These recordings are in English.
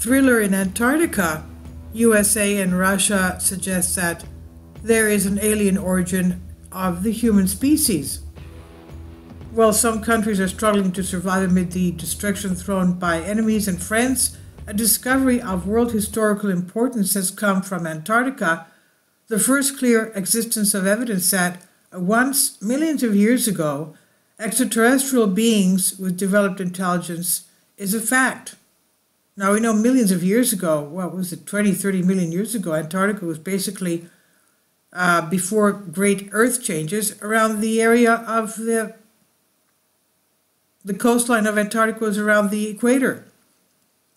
Thriller in Antarctica, USA and Russia suggest that there is an alien origin of the human species. While some countries are struggling to survive amid the destruction thrown by enemies and friends, a discovery of world historical importance has come from Antarctica, the first clear existence of evidence that once, millions of years ago, extraterrestrial beings with developed intelligence is a fact. Now we know millions of years ago, what was it, 20, 30 million years ago, Antarctica was basically, before great earth changes, around the area of the coastline of Antarctica was around the equator.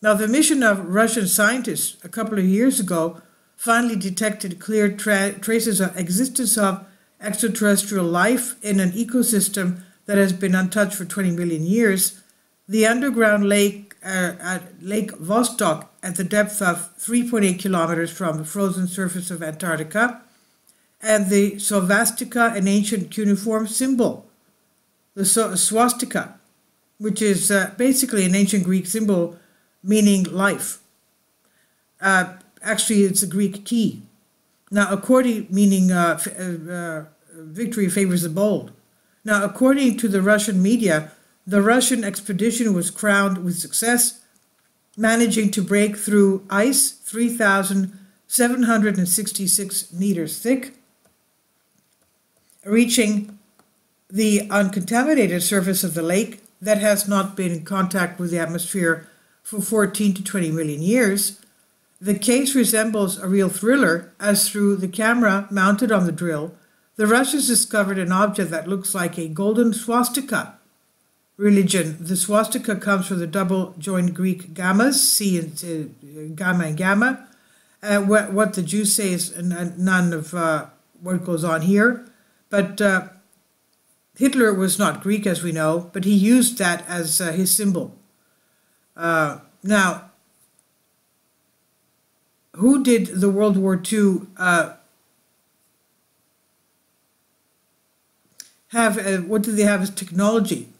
Now the mission of Russian scientists a couple of years ago finally detected clear traces of existence of extraterrestrial life in an ecosystem that has been untouched for 20 million years. The underground lake at Lake Vostok at the depth of 3.8 kilometers from the frozen surface of Antarctica, and the swastika, an ancient cuneiform symbol, the swastika, which is basically an ancient Greek symbol meaning life. Actually, it's a Greek T. Now, meaning victory favors the bold. Now, according to the Russian media, the Russian expedition was crowned with success, managing to break through ice 3,766 meters thick, reaching the uncontaminated surface of the lake that has not been in contact with the atmosphere for 14 to 20 million years. The case resembles a real thriller, as through the camera mounted on the drill, the Russians discovered an object that looks like a golden swastika. Religion. The swastika comes from the double-joined Greek gammas, C and gamma and gamma. What the Jews say is none of what goes on here. But Hitler was not Greek, as we know, but he used that as his symbol. Now, who did the World War II what did they have as technology?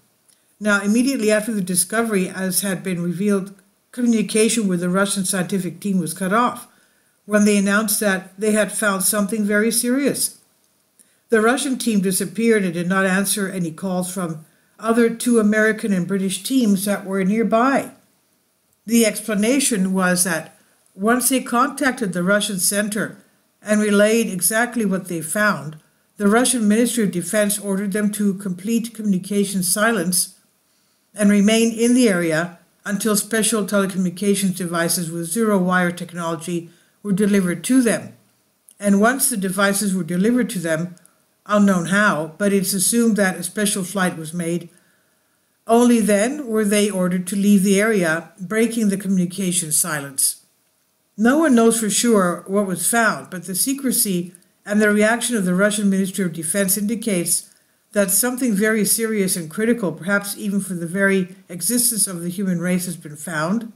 Now, immediately after the discovery, as had been revealed, communication with the Russian scientific team was cut off when they announced that they had found something very serious. The Russian team disappeared and did not answer any calls from other two American and British teams that were nearby. The explanation was that once they contacted the Russian center and relayed exactly what they found, the Russian Ministry of Defense ordered them to complete communication silence and remain in the area until special telecommunications devices with zero-wire technology were delivered to them. And once the devices were delivered to them, unknown how, but it's assumed that a special flight was made, only then were they ordered to leave the area, breaking the communication silence. No one knows for sure what was found, but the secrecy and the reaction of the Russian Ministry of Defense indicates that something very serious and critical, perhaps even for the very existence of the human race, has been found.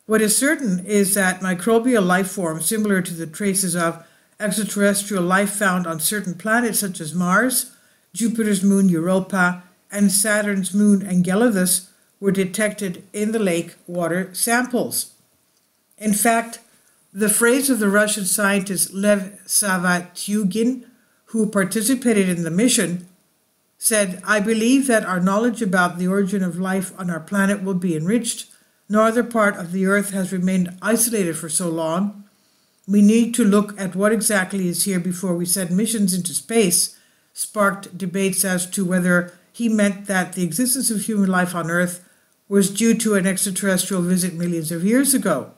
What is certain is that microbial life forms similar to the traces of extraterrestrial life found on certain planets such as Mars, Jupiter's moon Europa, and Saturn's moon Enceladus were detected in the lake water samples. In fact, the phrase of the Russian scientist Lev Savatyugin, who participated in the mission, said, "I believe that our knowledge about the origin of life on our planet will be enriched. No other part of the Earth has remained isolated for so long. We need to look at what exactly is here before we send missions into space," sparked debates as to whether he meant that the existence of human life on Earth was due to an extraterrestrial visit millions of years ago.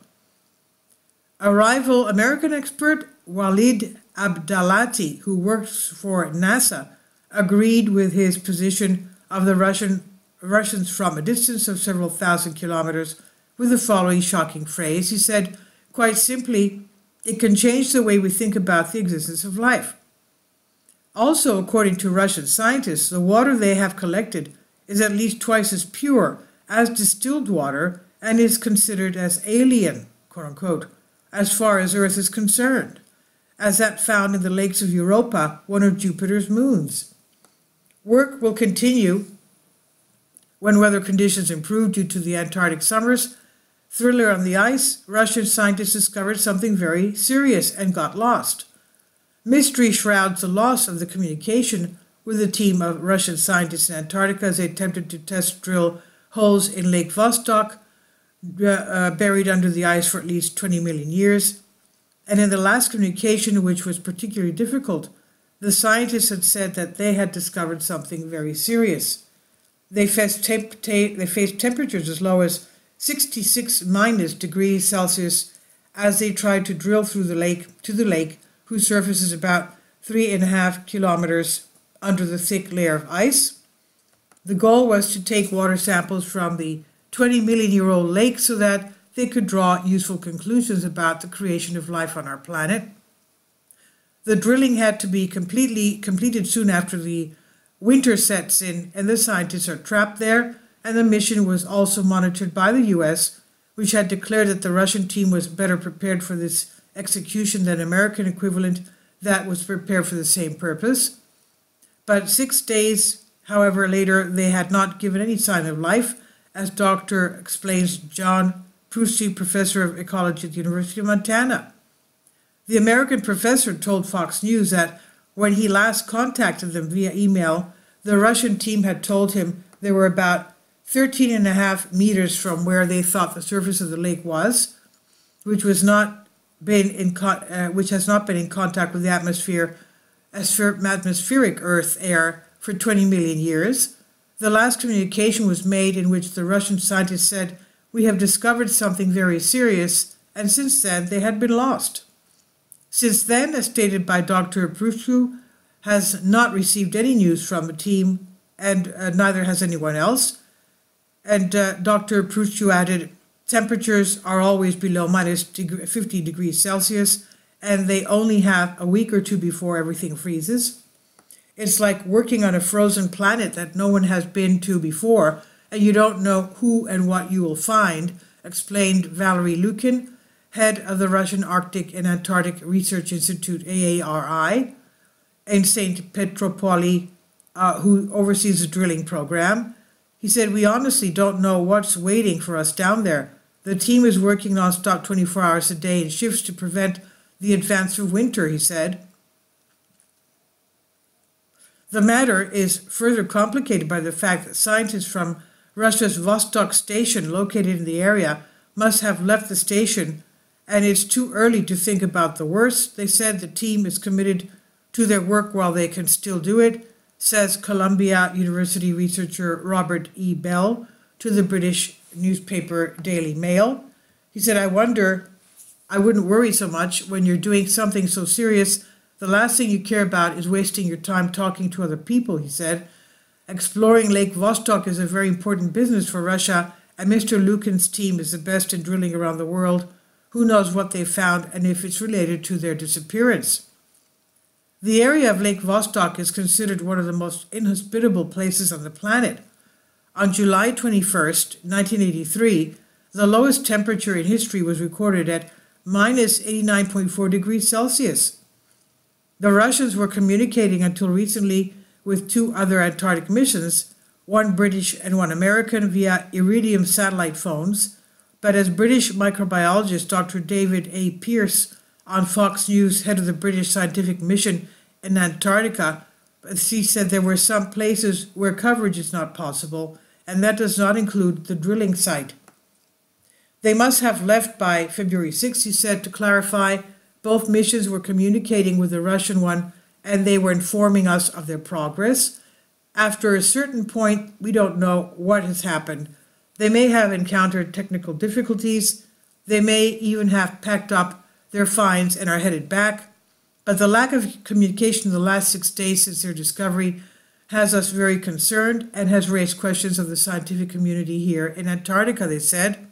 A rival American expert, Walid Abdalati, who works for NASA, agreed with his position of the Russians from a distance of several thousand kilometers with the following shocking phrase. He said, quite simply, "It can change the way we think about the existence of life." Also, according to Russian scientists, the water they have collected is at least twice as pure as distilled water and is considered as alien, quote unquote, as far as Earth is concerned, as that found in the lakes of Europa, one of Jupiter's moons. Work will continue when weather conditions improve due to the Antarctic summers Thriller on the ice, Russian scientists discovered something very serious and got lost. Mystery shrouds the loss of the communication with a team of Russian scientists in Antarctica as they attempted to test drill holes in Lake Vostok, buried under the ice for at least 20 million years. And in the last communication, which was particularly difficult, the scientists had said that they had discovered something very serious. They faced temperatures as low as 66 minus degrees Celsius as they tried to drill through the lake, whose surface is about 3.5 kilometers under the thick layer of ice. The goal was to take water samples from the 20-million-year-old lake so that they could draw useful conclusions about the creation of life on our planet. The drilling had to be completed soon after the winter sets in, and the scientists are trapped there, and the mission was also monitored by the US, which had declared that the Russian team was better prepared for this execution than American equivalent that was prepared for the same purpose. But 6 days, however, later, they had not given any sign of life, as Dr. explains John Prusti, professor of ecology at the University of Montana. The American professor told Fox News that when he last contacted them via email, the Russian team had told him they were about 13.5 meters from where they thought the surface of the lake was, which has not been in contact with the atmospheric Earth air for 20 million years. The last communication was made in which the Russian scientists said, "We have discovered something very serious," and since then they had been lost. Since then, as stated by Dr. Prusti, has not received any news from the team, and neither has anyone else. And Dr. Prusti added, temperatures are always below minus 50 degrees Celsius, and they only have a week or two before everything freezes. It's like working on a frozen planet that no one has been to before, and you don't know who and what you will find, explained Valery Lukin, head of the Russian Arctic and Antarctic Research Institute, AARI, in St. Petropoli, who oversees the drilling program. He said, "We honestly don't know what's waiting for us down there. The team is working nonstop 24 hours a day in shifts to prevent the advance of winter," he said. The matter is further complicated by the fact that scientists from Russia's Vostok station, located in the area, must have left the station, and it's too early to think about the worst. They said the team is committed to their work while they can still do it, says Columbia University researcher Robert E. Bell to the British newspaper Daily Mail. He said, "I wouldn't worry so much when you're doing something so serious. The last thing you care about is wasting your time talking to other people," he said. "Exploring Lake Vostok is a very important business for Russia, and Mr. Lukin's team is the best in drilling around the world. Who knows what they found and if it's related to their disappearance." The area of Lake Vostok is considered one of the most inhospitable places on the planet. On July 21st, 1983, the lowest temperature in history was recorded at minus 89.4 degrees Celsius. The Russians were communicating until recently with 2 other Antarctic missions, one British and one American, via iridium satellite phones. But as British microbiologist Dr. David A. Pearce on Fox News, head of the British scientific mission in Antarctica, he said there were some places where coverage is not possible, and that does not include the drilling site. They must have left by February 6, he said. To clarify, both missions were communicating with the Russian one, and they were informing us of their progress. After a certain point, we don't know what has happened. They may have encountered technical difficulties. They may even have packed up their finds and are headed back. But the lack of communication in the last 6 days since their discovery has us very concerned and has raised questions of the scientific community here in Antarctica, they said.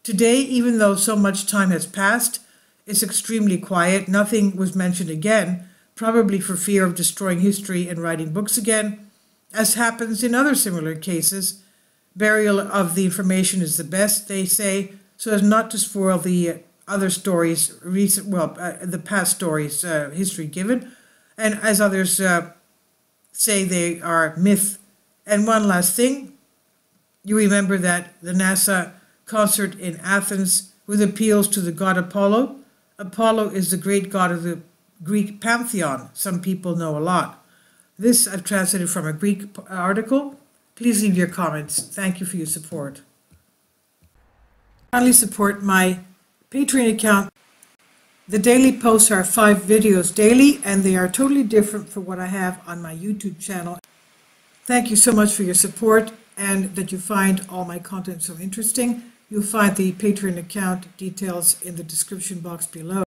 Today, even though so much time has passed, it's extremely quiet. Nothing was mentioned again, probably for fear of destroying history and writing books again, as happens in other similar cases. Burial of the information is the best, they say, so as not to spoil the other stories, the past stories, history given, and as others say, they are myth. And one last thing, you remember that the NASA concert in Athens with appeals to the god Apollo. Apollo is the great god of the Greek pantheon. Some people know a lot. This I've translated from a Greek article. Please leave your comments. Thank you for your support. Kindly support my Patreon account. The daily posts are 5 videos daily, and they are totally different from what I have on my YouTube channel. Thank you so much for your support and that you find all my content so interesting. You'll find the Patreon account details in the description box below.